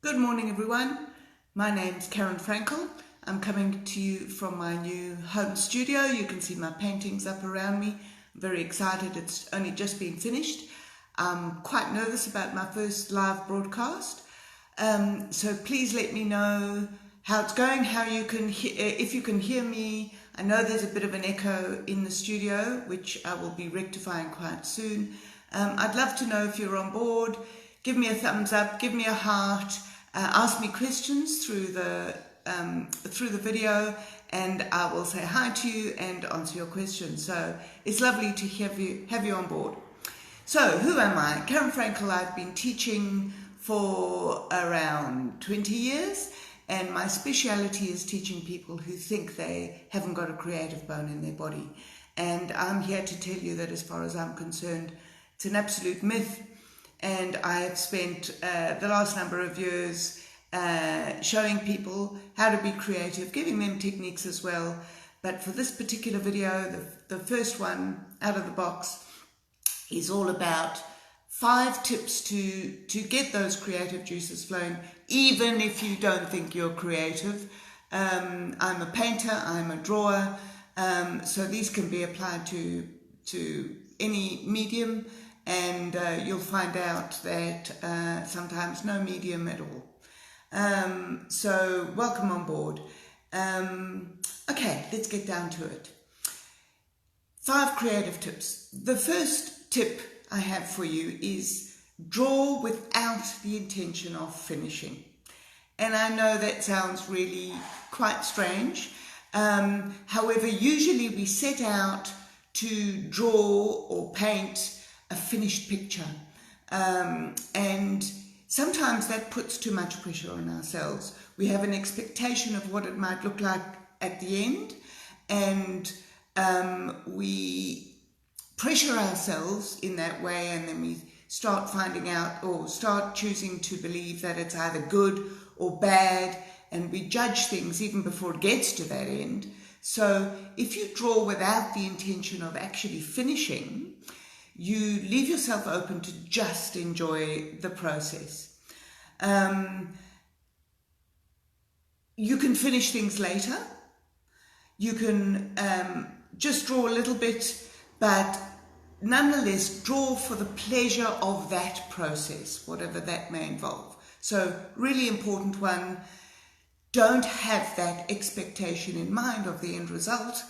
Good morning, everyone. My name's Karen Frankel. I'm coming to you from my new home studio. You can see my paintings up around me. I'm very excited. It's only just been finished. I'm quite nervous about my first live broadcast. So please let me know how it's going, how you can if you can hear me. I know there's a bit of an echo in the studio, which I will be rectifying quite soon. I'd love to know if you're on board. Give me a thumbs up, give me a heart, ask me questions through the video, and I will say hi to you and answer your questions. So it's lovely to have you on board. So who am I? Karen Frankel. I've been teaching for around 20 years, and my speciality is teaching people who think they haven't got a creative bone in their body. And I'm here to tell you that as far as I'm concerned, it's an absolute myth. And I have spent the last number of years showing people how to be creative, giving them techniques as well. But for this particular video, the first one out of the box is all about 5 tips to get those creative juices flowing, even if you don't think you're creative. I'm a painter, I'm a drawer, so these can be applied to any medium. And you'll find out that sometimes no medium at all. So welcome on board. Okay, let's get down to it. 5 creative tips. The first tip I have for you is draw without the intention of finishing. And I know that sounds really quite strange. However, usually we set out to draw or paint a finished picture, and sometimes that puts too much pressure on ourselves. We have an expectation of what it might look like at the end, and we pressure ourselves in that way, and then we start finding out or start choosing to believe that it's either good or bad, and we judge things even before it gets to that end. So if you draw without the intention of actually finishing, you leave yourself open to just enjoy the process. You can finish things later. You can just draw a little bit, but nonetheless draw for the pleasure of that process, whatever that may involve. So really important one, don't have that expectation in mind of the end result.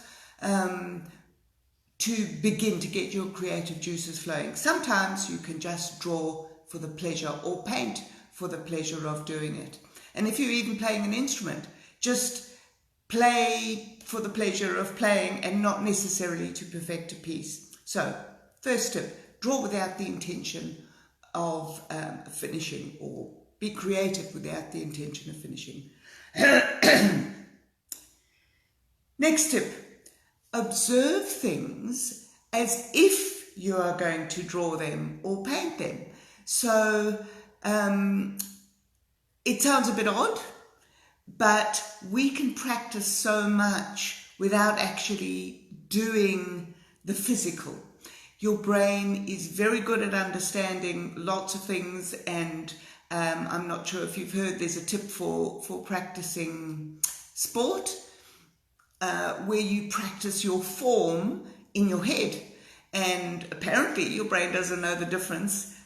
To begin to get your creative juices flowing. Sometimes you can just draw for the pleasure or paint for the pleasure of doing it. And if you're even playing an instrument, just play for the pleasure of playing and not necessarily to perfect a piece. So, first tip, draw without the intention of finishing, or be creative without the intention of finishing. Next tip, observe things as if you are going to draw them or paint them. So it sounds a bit odd, but we can practice so much without actually doing the physical. Your brain is very good at understanding lots of things, and I'm not sure if you've heard, there's a tip for practicing sport, where you practice your form in your head, and apparently your brain doesn't know the difference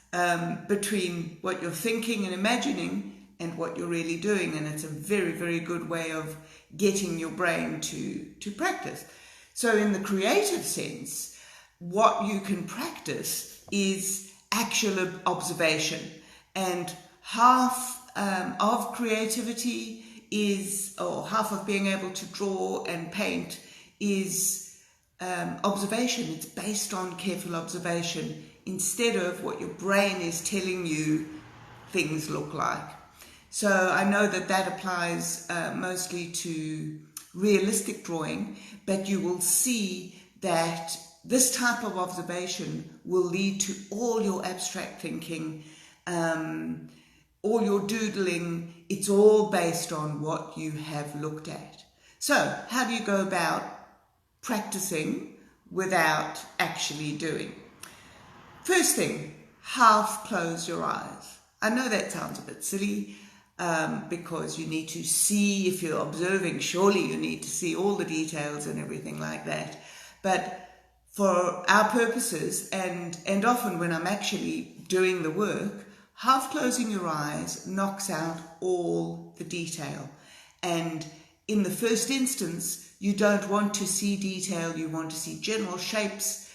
between what you're thinking and imagining and what you're really doing, and it's a very, very good way of getting your brain to practice. So in the creative sense, what you can practice is actual observation, and half of creativity is, or half of being able to draw and paint is observation. It's based on careful observation instead of what your brain is telling you things look like. So I know that applies mostly to realistic drawing, but you will see that this type of observation will lead to all your abstract thinking, all your doodling. It's all based on what you have looked at. So how do you go about practicing without actually doing? First thing, half close your eyes. I know that sounds a bit silly, because you need to see, if you're observing, surely you need to see all the details and everything like that. But for our purposes, and often when I'm actually doing the work, half closing your eyes knocks out all the detail. And in the first instance, you don't want to see detail, you want to see general shapes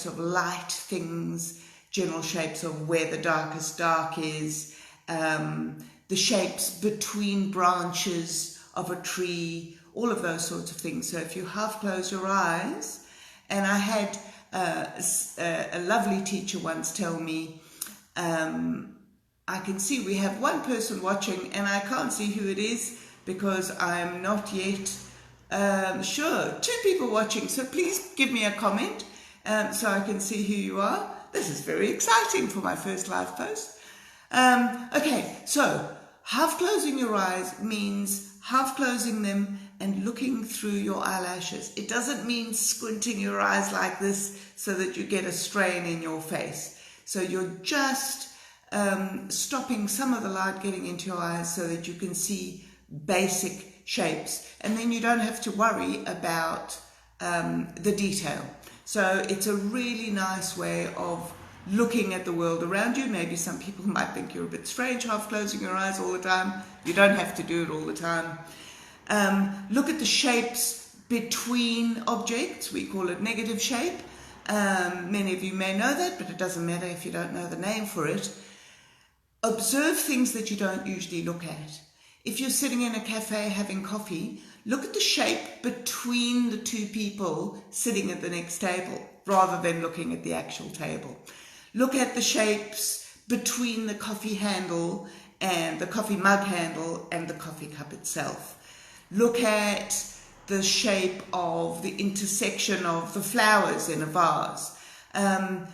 of light things, general shapes of where the darkest dark is, the shapes between branches of a tree, all of those sorts of things. So if you half close your eyes, and I had a lovely teacher once tell me, I can see we have one person watching and I can't see who it is because I'm not yet sure. 2 people watching, so please give me a comment so I can see who you are. This is very exciting for my first live post. Okay, so half closing your eyes means half closing them and looking through your eyelashes. It doesn't mean squinting your eyes like this so that you get a strain in your face. So you're just stopping some of the light getting into your eyes so that you can see basic shapes. And then you don't have to worry about the detail. So it's a really nice way of looking at the world around you. Maybe some people might think you're a bit strange half closing your eyes all the time. You don't have to do it all the time. Look at the shapes between objects. We call it negative shape. Many of you may know that, but it doesn't matter if you don't know the name for it. Observe things that you don't usually look at. If you're sitting in a cafe having coffee, look at the shape between the 2 people sitting at the next table rather than looking at the actual table. Look at the shapes between the coffee handle and the coffee mug handle and the coffee cup itself. Look at the shape of the intersection of the flowers in a vase.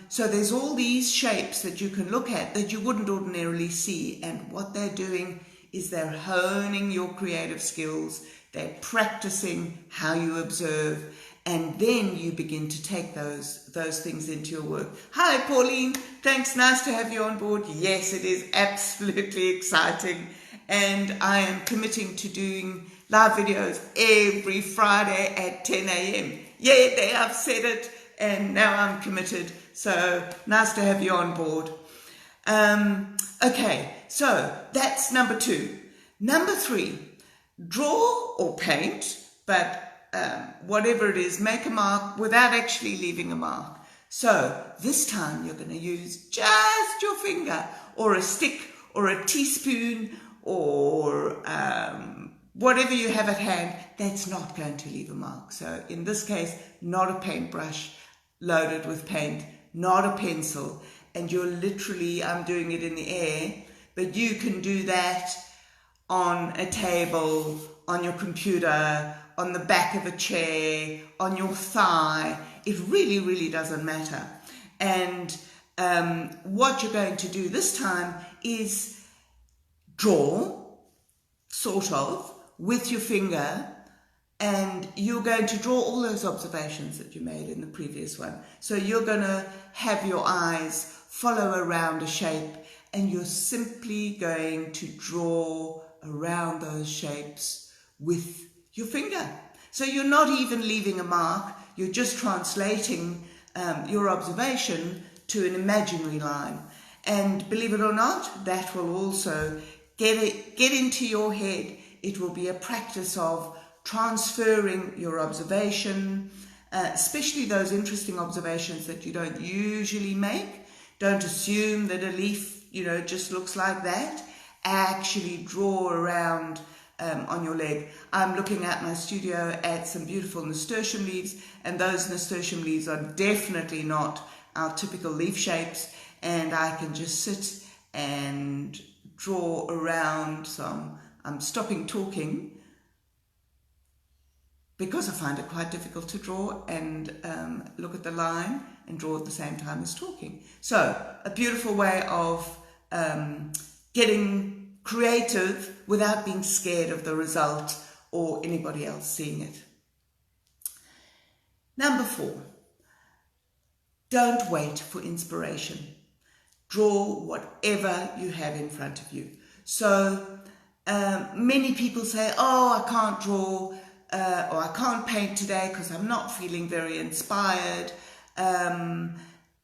So there's all these shapes that you can look at that you wouldn't ordinarily see, and what they're doing is they're honing your creative skills, they're practicing how you observe, and then you begin to take those things into your work. Hi Pauline, thanks, nice to have you on board. Yes, it is absolutely exciting, and I am committing to doing live videos every Friday at 10 a.m. Yeah, there, I've said it, and now I'm committed, so nice to have you on board. Okay, so that's number 2. Number 3, draw or paint, but whatever it is, make a mark without actually leaving a mark. So this time you're going to use just your finger or a stick or a teaspoon or whatever you have at hand that's not going to leave a mark. So in this case, not a paintbrush loaded with paint, not a pencil, and you're literally, I'm doing it in the air, but you can do that on a table, on your computer, on the back of a chair, on your thigh. It really, really doesn't matter. And what you're going to do this time is draw, sort of, with your finger, and you're going to draw all those observations that you made in the previous one. So you're going to have your eyes follow around a shape, and you're simply going to draw around those shapes with your finger. So you're not even leaving a mark, you're just translating your observation to an imaginary line. And believe it or not, that will also get into your head. It will be a practice of transferring your observation, especially those interesting observations that you don't usually make. Don't assume that a leaf, just looks like that. Actually draw around on your leg. I'm looking at my studio at some beautiful nasturtium leaves, and those nasturtium leaves are definitely not our typical leaf shapes, and I can just sit and draw around. So I'm stopping talking because I find it quite difficult to draw and look at the line and draw at the same time as talking. So a beautiful way of getting creative without being scared of the result or anybody else seeing it. Number 4, don't wait for inspiration. Draw whatever you have in front of you. So many people say, oh, I can't draw or I can't paint today because I'm not feeling very inspired,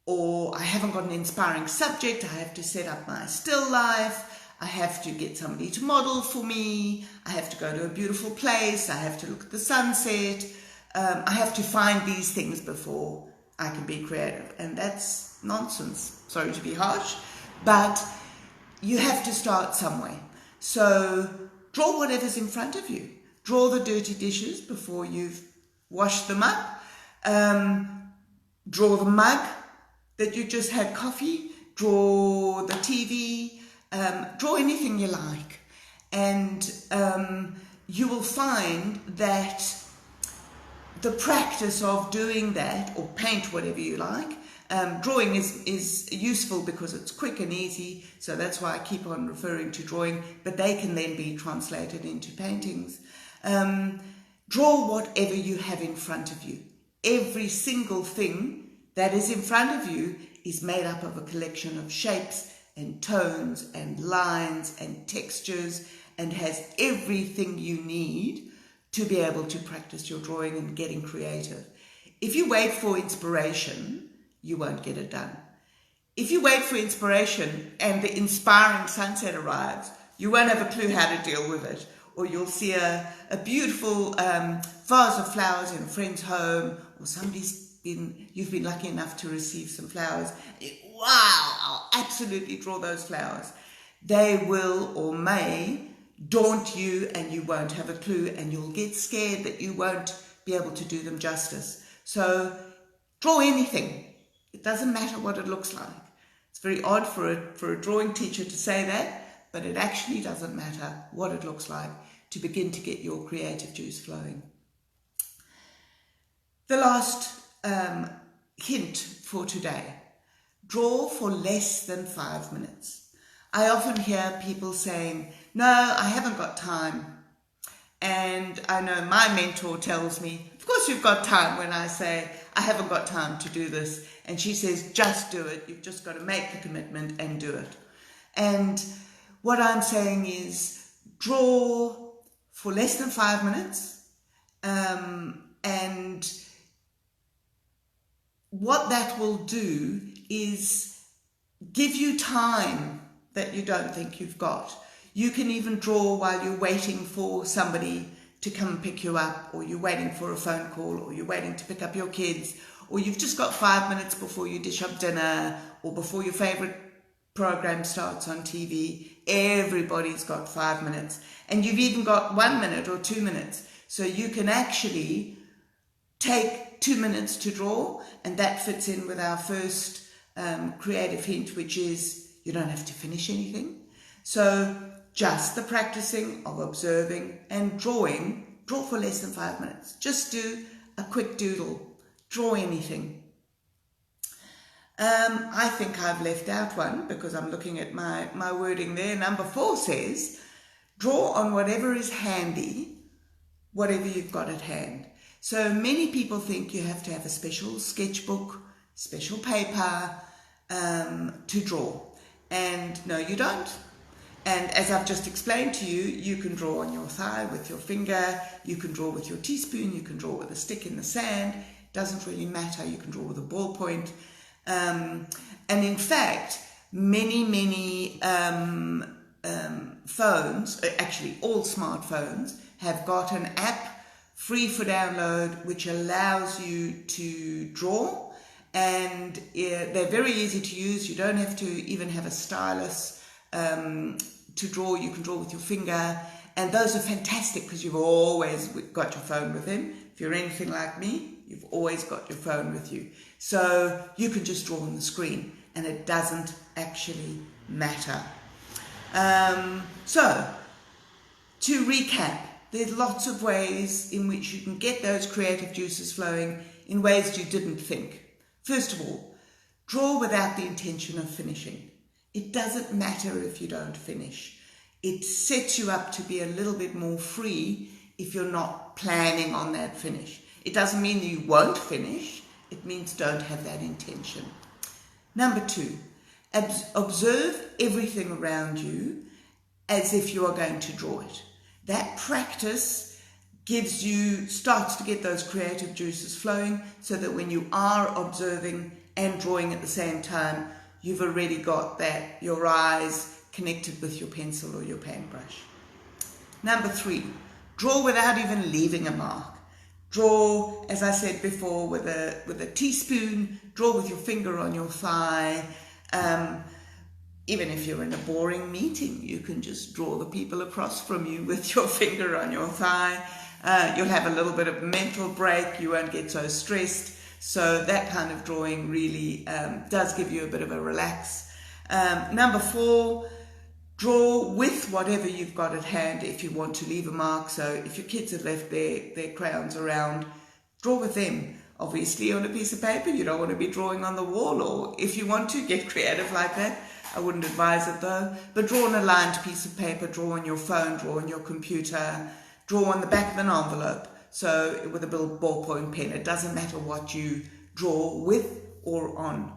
or I haven't got an inspiring subject. I have to set up my still life. I have to get somebody to model for me. I have to go to a beautiful place. I have to look at the sunset. I have to find these things before I can be creative. And that's nonsense. Sorry to be harsh, but you have to start somewhere. So draw whatever's in front of you. Draw the dirty dishes before you've washed them up. Draw the mug that you just had coffee. Draw the TV. Draw anything you like. And you will find that the practice of doing that, or paint whatever you like, drawing is useful because it's quick and easy, so that's why I keep on referring to drawing, but they can then be translated into paintings. Draw whatever you have in front of you. Every single thing that is in front of you is made up of a collection of shapes and tones and lines and textures, and has everything you need to be able to practice your drawing and getting creative. If you wait for inspiration, you won't get it done. If you wait for inspiration and the inspiring sunset arrives, you won't have a clue how to deal with it. Or you'll see a beautiful vase of flowers in a friend's home, or you've been lucky enough to receive some flowers. Wow, I'll absolutely draw those flowers. They will or may daunt you, and you won't have a clue, and you'll get scared that you won't be able to do them justice. So draw anything. It doesn't matter what it looks like. It's very odd for a drawing teacher to say that, but it actually doesn't matter what it looks like to begin to get your creative juice flowing. The last hint for today: draw for less than 5 minutes. I often hear people saying, no, I haven't got time. And I know my mentor tells me, of course you've got time, when I say, I haven't got time to do this. And she says, just do it. You've just got to make the commitment and do it. And what I'm saying is, draw for less than 5 minutes. And what that will do is give you time that you don't think you've got. You can even draw while you're waiting for somebody to come and pick you up, or you're waiting for a phone call, or you're waiting to pick up your kids, or you've just got 5 minutes before you dish up dinner, or before your favorite program starts on TV. Everybody's got 5 minutes, and you've even got 1 minute or 2 minutes. So you can actually take 2 minutes to draw, and that fits in with our first creative hint, which is you don't have to finish anything. So just the practicing of observing and drawing. Draw for less than 5 minutes. Just do a quick doodle. Draw anything. I think I've left out one because I'm looking at my wording there. Number 4 says, draw on whatever is handy, whatever you've got at hand. So many people think you have to have a special sketchbook, special paper to draw. And no, you don't. And as I've just explained to you, you can draw on your thigh with your finger, you can draw with your teaspoon, you can draw with a stick in the sand. It doesn't really matter. You can draw with a ballpoint. And in fact, many phones, actually all smartphones, have got an app free for download which allows you to draw. And they're very easy to use. You don't have to even have a stylus to draw. You can draw with your finger. And those are fantastic because you've always got your phone with him. If you're anything like me, you've always got your phone with you. So you can just draw on the screen and it doesn't actually matter. So to recap, there's lots of ways in which you can get those creative juices flowing in ways you didn't think. First of all, draw without the intention of finishing. It doesn't matter if you don't finish. It sets you up to be a little bit more free if you're not planning on that finish. It doesn't mean that you won't finish. It means don't have that intention. Number 2, observe everything around you as if you are going to draw it. That practice starts to get those creative juices flowing, so that when you are observing and drawing at the same time, you've already got your eyes connected with your pencil or your paintbrush. Number 3, draw without even leaving a mark. Draw, as I said before, with a teaspoon. Draw with your finger on your thigh. Even if you're in a boring meeting, you can just draw the people across from you with your finger on your thigh. You'll have a little bit of mental break. You won't get so stressed. So that kind of drawing really does give you a bit of a relax. Number 4, draw with whatever you've got at hand if you want to leave a mark. So if your kids have left their crayons around, draw with them. Obviously on a piece of paper, you don't want to be drawing on the wall, or if you want to get creative like that, I wouldn't advise it though. But draw on a lined piece of paper, draw on your phone, draw on your computer, draw on the back of an envelope. So with a little ballpoint pen, it doesn't matter what you draw with or on.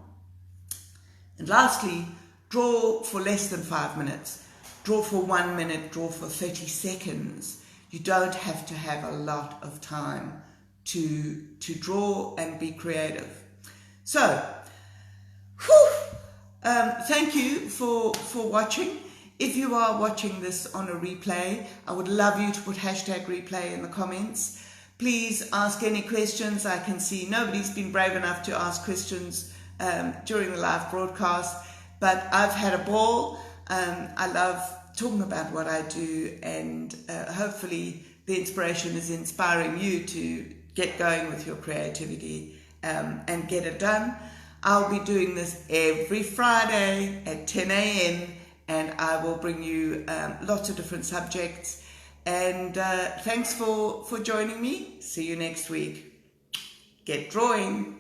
And lastly, draw for less than 5 minutes. Draw for 1 minute, draw for 30 seconds. You don't have to have a lot of time to draw and be creative. So, thank you for watching. If you are watching this on a replay, I would love you to put #replay in the comments. Please ask any questions. I can see nobody's been brave enough to ask questions during the live broadcast, but I've had a ball. I love talking about what I do, and hopefully the inspiration is inspiring you to get going with your creativity and get it done. I'll be doing this every Friday at 10 a.m. and I will bring you lots of different subjects. And thanks for joining me. See you next week. Get drawing.